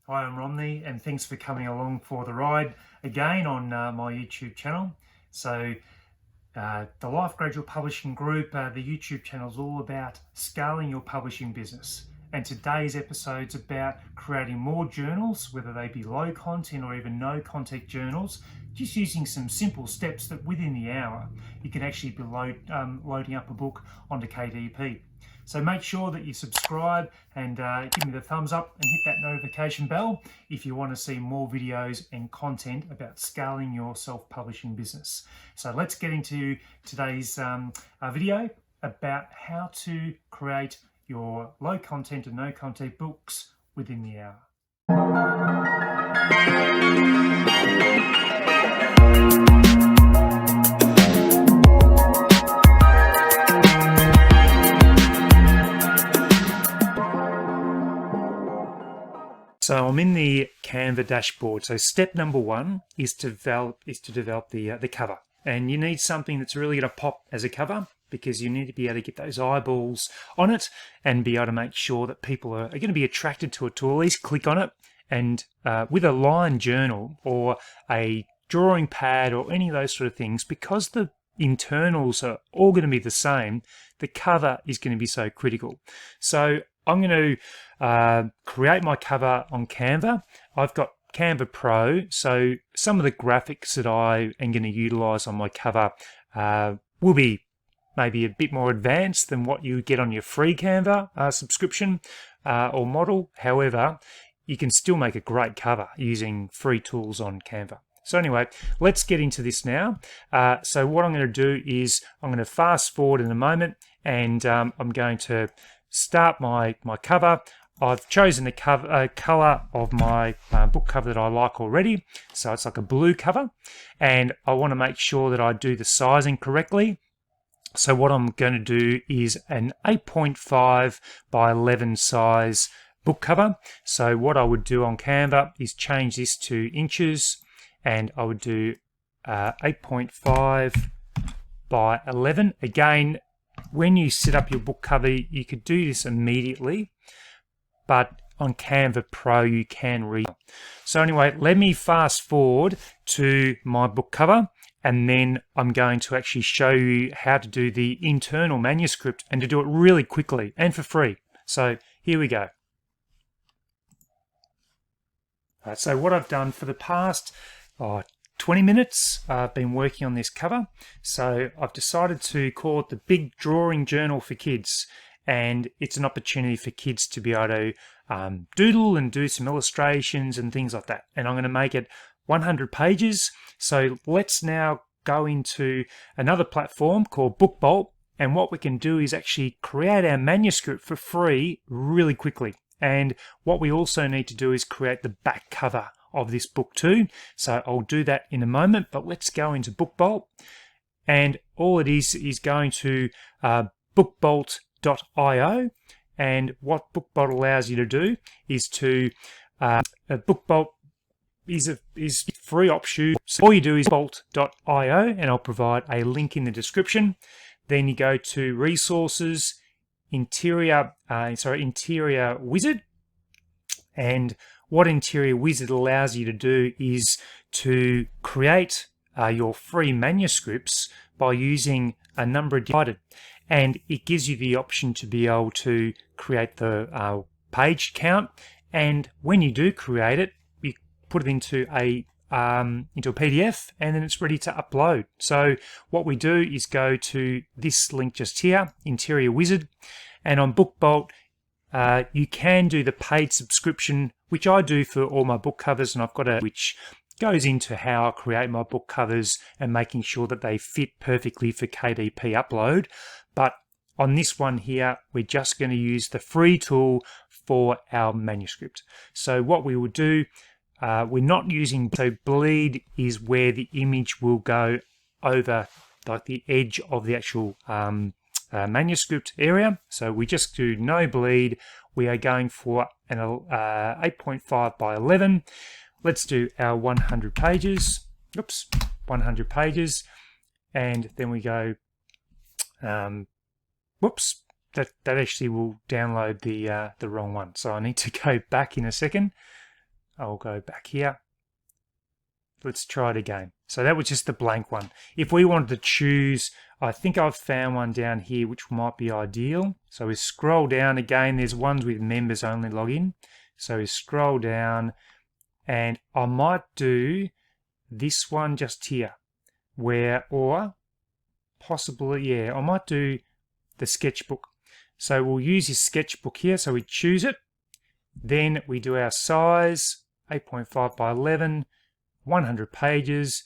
Hi, I'm Romney, and thanks for coming along for the ride again on my YouTube channel. So, the Life Graduate Publishing Group, the YouTube channel is all about scaling your publishing business. And today's episode's about creating more journals, whether they be low content or even no content journals, just using some simple steps that within the hour you can actually be loading up a book onto KDP. So make sure that you subscribe and give me the thumbs up and hit that notification bell if you want to see more videos and content about scaling your self-publishing business. So let's get into today's video about how to create your low content and no content books within the hour. So I'm in the Canva dashboard. So step number one is to develop the cover, and you need something that's really going to pop as a cover, because you need to be able to get those eyeballs on it and be able to make sure that people are going to be attracted to it, to at least click on it. And with a line journal or a drawing pad or any of those sort of things, because the internals are all going to be the same, the cover is going to be so critical. So I'm going to create my cover on Canva. I've got Canva Pro, so some of the graphics that I am going to utilize on my cover will be maybe a bit more advanced than what you get on your free Canva subscription or model. However, you can still make a great cover using free tools on Canva. So anyway, let's get into this now. So what I'm going to do is I'm going to fast forward in a moment, and I'm going to start my cover. I've chosen the color of my book cover that I like already. So it's like a blue cover, and I want to make sure that I do the sizing correctly. So what I'm going to do is an 8.5 by 11 size book cover. So what I would do on Canva is change this to inches, and I would do 8.5 by 11. Again, when you set up your book cover, you could do this immediately, but on Canva Pro you can read. So anyway, let me fast forward to my book cover, and then I'm going to actually show you how to do the internal manuscript, and to do it really quickly and for free. So here we go. So what I've done for the past 20 minutes, I've been working on this cover. So I've decided to call it the Big Drawing Journal for Kids, and it's an opportunity for kids to be able to doodle and do some illustrations and things like that. And I'm going to make it 100 pages. So let's now go into another platform called BookBolt, and what we can do is actually create our manuscript for free really quickly. And what we also need to do is create the back cover of this book too. So I'll do that in a moment, but let's go into BookBolt. And all it is going to bookbolt.io. And what BookBolt allows you to do is to BookBolt is a free offshoot. So all you do is bolt.io, and I'll provide a link in the description. Then you go to resources, Interior Wizard, and what Interior Wizard allows you to do is to create your free manuscripts by using a number of divided, and it gives you the option to be able to create the page count. And when you do create it, you put it into a PDF, and then it's ready to upload. So what we do is go to this link just here, Interior Wizard, and on BookBolt you can do the paid subscription, which I do for all my book covers, and I've got which goes into how I create my book covers and making sure that they fit perfectly for KDP upload. But on this one here, we're just going to use the free tool for our manuscript. So what we will do, we're not using, so bleed is where the image will go over like the edge of the actual manuscript area. So we just do no bleed. We are going for an 8.5 by 11. Let's do our 100 pages. Oops, 100 pages, and then we go. Whoops, that actually will download the wrong one. So I need to go back in a second. I'll go back here. Let's try it again. So that was just the blank one. If we wanted to choose, I think I've found one down here which might be ideal. So we scroll down again, there's ones with members only login. So we scroll down and I might do this one just here, or possibly, yeah, I might do the sketchbook. So we'll use this sketchbook here, so we choose it. Then we do our size, 8.5 by 11, 100 pages,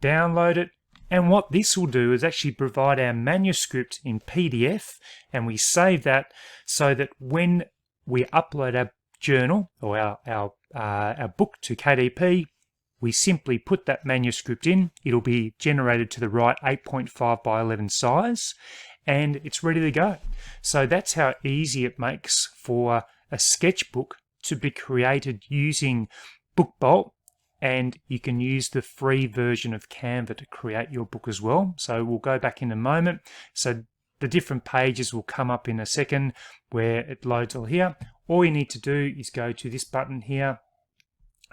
download it, and what this will do is actually provide our manuscript in PDF, and we save that so that when we upload our journal or our book to KDP, we simply put that manuscript in, it'll be generated to the right 8.5 by 11 size, and it's ready to go. So that's how easy it makes for a sketchbook to be created using BookBolt. And you can use the free version of Canva to create your book as well. So we'll go back in a moment. So the different pages will come up in a second where it loads all here. All you need to do is go to this button here,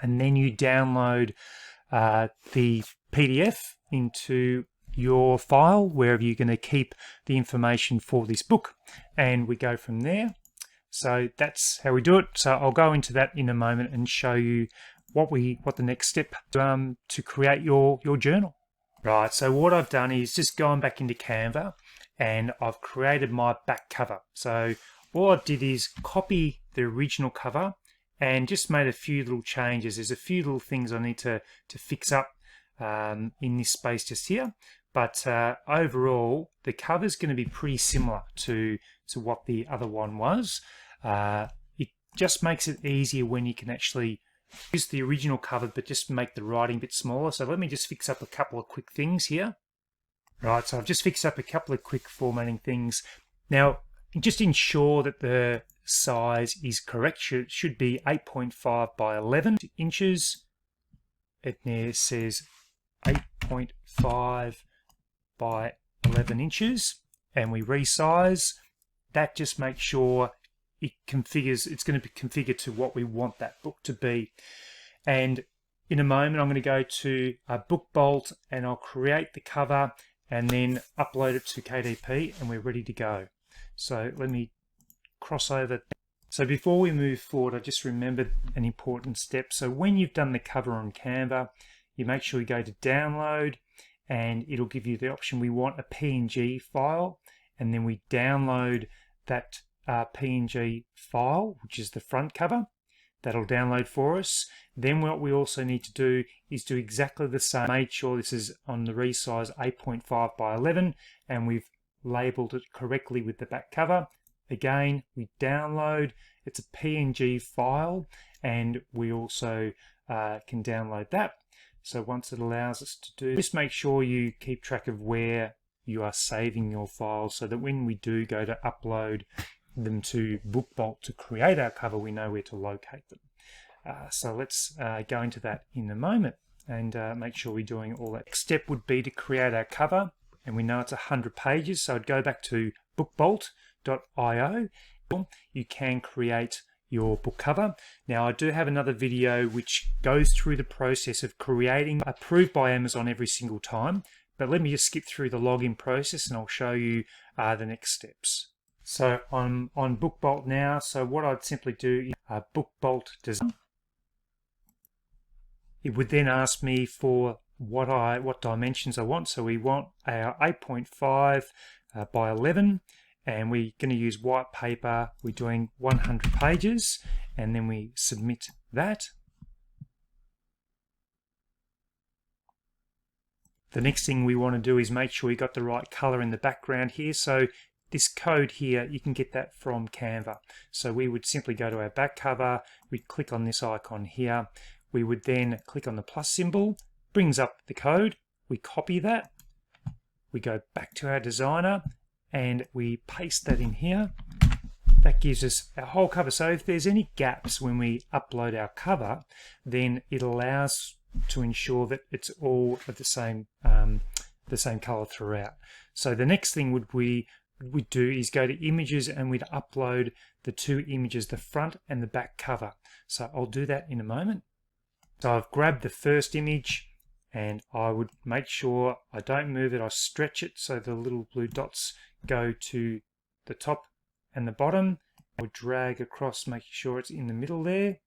and then you download the PDF into your file, wherever you're going to keep the information for this book. And we go from there. So that's how we do it. So I'll go into that in a moment and show you what the next step to create your journal. Right, so what I've done is just gone back into Canva and I've created my back cover. So all I did is copy the original cover and just made a few little changes. There's a few little things I need to fix up in this space just here, but overall the cover is going to be pretty similar to what the other one was. It just makes it easier when you can actually use the original cover but just make the writing a bit smaller. So let me just fix up a couple of quick things here. Right, so I've just fixed up a couple of quick formatting things. Now just ensure that the size is correct. Should be 8.5 by 11 inches. It now says 8.5 by 11 inches, and we resize. That just makes sure it's going to be configured to what we want that book to be. And in a moment I'm going to go to BookBolt and I'll create the cover and then upload it to KDP, and we're ready to go. So let me cross over. So before we move forward, I just remembered an important step. So when you've done the cover on Canva, you make sure you go to download, and it'll give you the option we want a PNG file, and then we download that PNG file, which is the front cover. That'll download for us. Then what we also need to do is do exactly the same. Make sure this is on the resize 8.5 by 11, and we've labeled it correctly with the back cover. Again, we download. It's a PNG file, and we also can download that. So once it allows us to do, just make sure you keep track of where you are saving your files, so that when we do go to upload them to BookBolt to create our cover, we know where to locate them. So let's go into that in a moment and make sure we're doing all that. Next step would be to create our cover, and we know it's 100 pages, so I'd go back to bookbolt.io. You can create your book cover. Now I do have another video which goes through the process of creating approved by Amazon every single time, but let me just skip through the login process and I'll show you the next steps. So I'm on BookBolt now, so what I'd simply do is BookBolt design. It would then ask me for what dimensions I want. So we want our 8.5 by 11, and we're going to use white paper. We're doing 100 pages, and then we submit that. The next thing we want to do is make sure we got the right color in the background here. So this code here, you can get that from Canva. So we would simply go to our back cover, we'd click on this icon here, we would then click on the plus symbol, brings up the code, we copy that, we go back to our designer and we paste that in here. That gives us our whole cover. So if there's any gaps when we upload our cover, then it allows to ensure that it's all of the same color throughout. So the next thing we'd do is go to images, and we'd upload the two images, the front and the back cover. So I'll do that in a moment. So I've grabbed the first image, and I would make sure I don't move it. I stretch it so the little blue dots go to the top and the bottom. I would drag across, making sure it's in the middle there.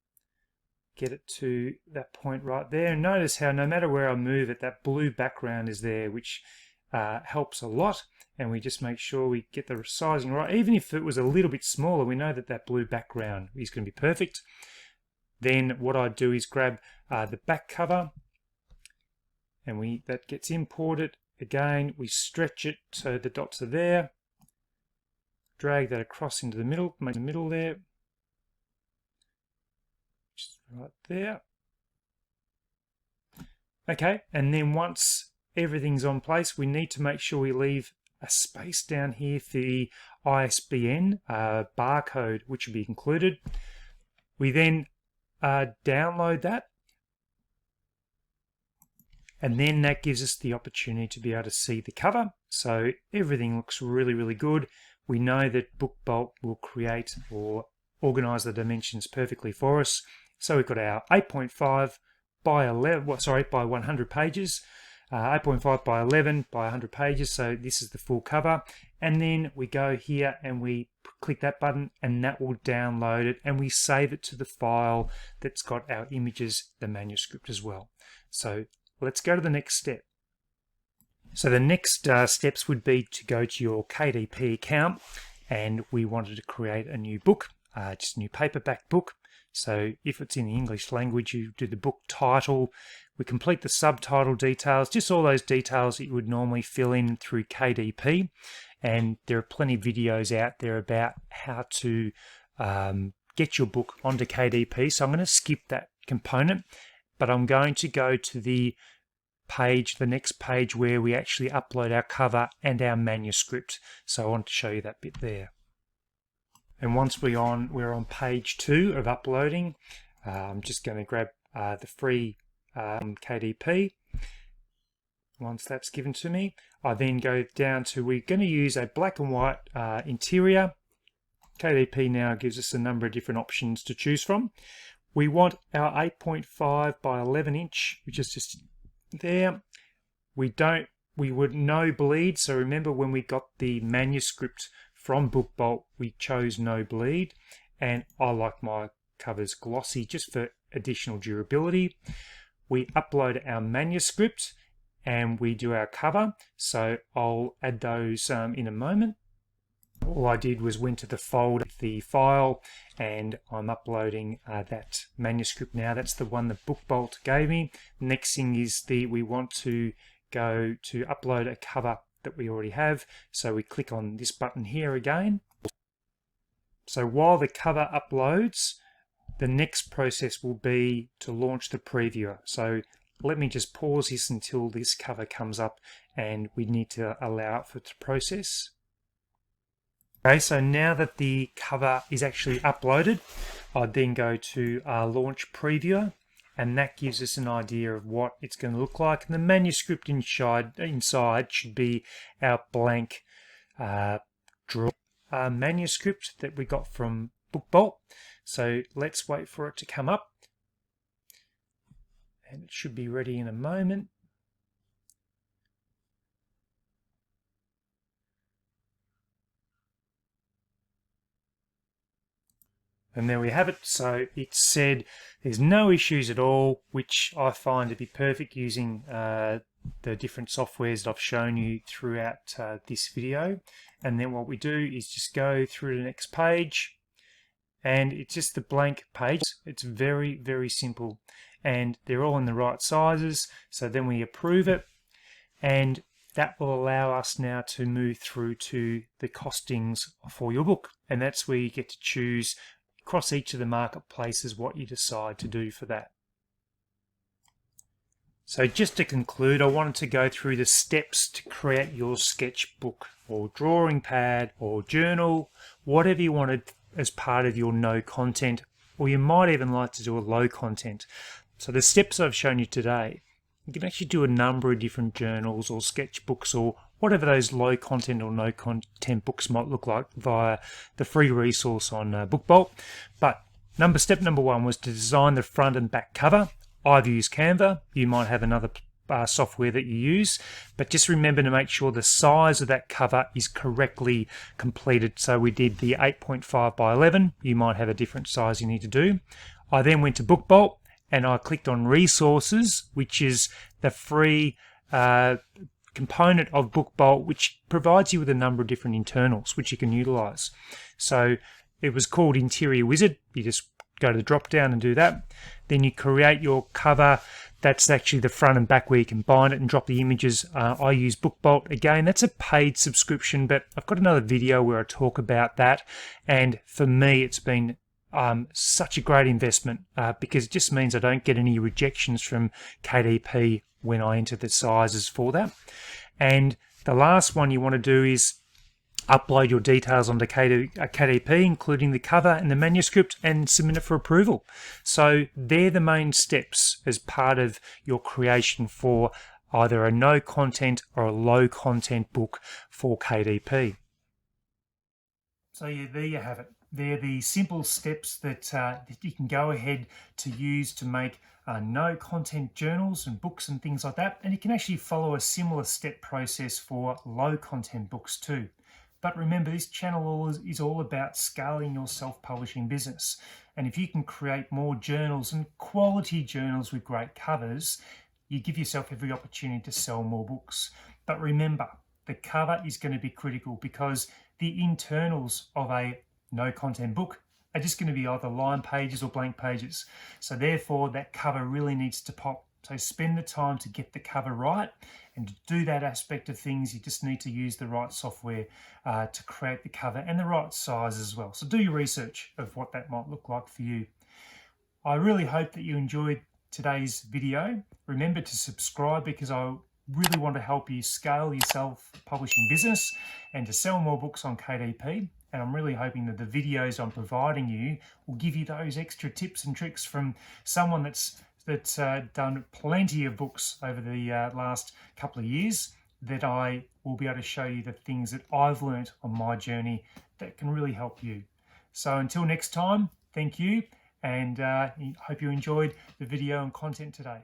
Get it to that point right there. And notice how no matter where I move it, that blue background is there, which helps a lot. And we just make sure we get the sizing right. Even if it was a little bit smaller, we know that that blue background is going to be perfect. Then what I do is grab the back cover, and that gets imported. Again, we stretch it so the dots are there. Drag that across into the middle, make the middle there. Just right there. Okay, and then once everything's on place, we need to make sure we leave a space down here for the ISBN barcode, which will be included. We then download that, and then that gives us the opportunity to be able to see the cover. So everything looks really, really good. We know that BookBolt will create or organize the dimensions perfectly for us. So we've got our 8.5 by 11, sorry, by 100 pages, 8.5 by 11 by 100 pages. So this is the full cover. And then we go here and we click that button, and that will download it, and we save it to the file that's got our images, the manuscript as well. So let's go to the next step. So the next steps would be to go to your KDP account, and we wanted to create a new book, just a new paperback book. So if it's in the English language, you do the book title, we complete the subtitle details, just all those details that you would normally fill in through KDP. And there are plenty of videos out there about how to get your book onto KDP. So I'm going to skip that component, but I'm going to go to the page, the next page, where we actually upload our cover and our manuscript. So I want to show you that bit there. And once we're on page 2 of uploading, I'm just going to grab the free KDP. Once that's given to me, I then go down to, we're going to use a black and white interior. KDP now gives us a number of different options to choose from. We want our 8.5 by 11 inch, which is just there. We would no bleed. So remember, when we got the manuscript from BookBolt, we chose no bleed, and I like my covers glossy just for additional durability. We upload our manuscript and we do our cover. So I'll add those in a moment. All I did was went to the folder, the file, and I'm uploading that manuscript now. That's the one that BookBolt gave me. Next thing is we want to go to upload a cover that we already have. So we click on this button here again. So while the cover uploads, the next process will be to launch the previewer. So let me just pause this until this cover comes up, and we need to allow it for it to process. Okay, so now that the cover is actually uploaded, I'd then go to Launch Previewer, and that gives us an idea of what it's going to look like. And the manuscript inside should be our blank draw manuscript that we got from BookBolt. So let's wait for it to come up, and it should be ready in a moment. And there we have it. So it said there's no issues at all, which I find to be perfect using the different softwares that I've shown you throughout this video. And then what we do is just go through the next page, and it's just the blank page. It's very, very simple, and they're all in the right sizes. So then we approve it, and that will allow us now to move through to the costings for your book. And that's where you get to choose across each of the marketplaces what you decide to do for that. So just to conclude, I wanted to go through the steps to create your sketchbook or drawing pad or journal, whatever you wanted as part of your no content, or you might even like to do a low content. So the steps I've shown you today, you can actually do a number of different journals or sketchbooks or whatever those low content or no content books might look like via the free resource on BookBolt. But step number one was to design the front and back cover. I've used Canva. You might have another software that you use, but just remember to make sure the size of that cover is correctly completed. So we did the 8.5 by 11. You might have a different size you need to do. I then went to BookBolt and I clicked on Resources, which is the free component of BookBolt, which provides you with a number of different internals which you can utilize. So it was called Interior Wizard. You just go to the drop down and do that. Then you create your cover. That's actually the front and back where you can bind it and drop the images. I use BookBolt. Again, that's a paid subscription, but I've got another video where I talk about that. And for me, it's been such a great investment because it just means I don't get any rejections from KDP when I enter the sizes for that. And the last one you want to do is upload your details onto KDP, including the cover and the manuscript, and submit it for approval. So they're the main steps as part of your creation for either a no content or a low content book for KDP. So yeah, there you have it. They're the simple steps that you can go ahead to use to make no content journals and books and things like that. And you can actually follow a similar step process for low content books too. But remember, this channel is all about scaling your self-publishing business. And if you can create more journals and quality journals with great covers, you give yourself every opportunity to sell more books. But remember, the cover is going to be critical because the internals of a no content book are just going to be either line pages or blank pages. So therefore, that cover really needs to pop. So spend the time to get the cover right, and to do that aspect of things, you just need to use the right software to create the cover and the right size as well. So do your research of what that might look like for you. I really hope that you enjoyed today's video. Remember to subscribe because I really want to help you scale your self-publishing business and to sell more books on KDP. And I'm really hoping that the videos I'm providing you will give you those extra tips and tricks from someone that's done plenty of books over the last couple of years, that I will be able to show you the things that I've learned on my journey that can really help you. So until next time, thank you, and hope you enjoyed the video and content today.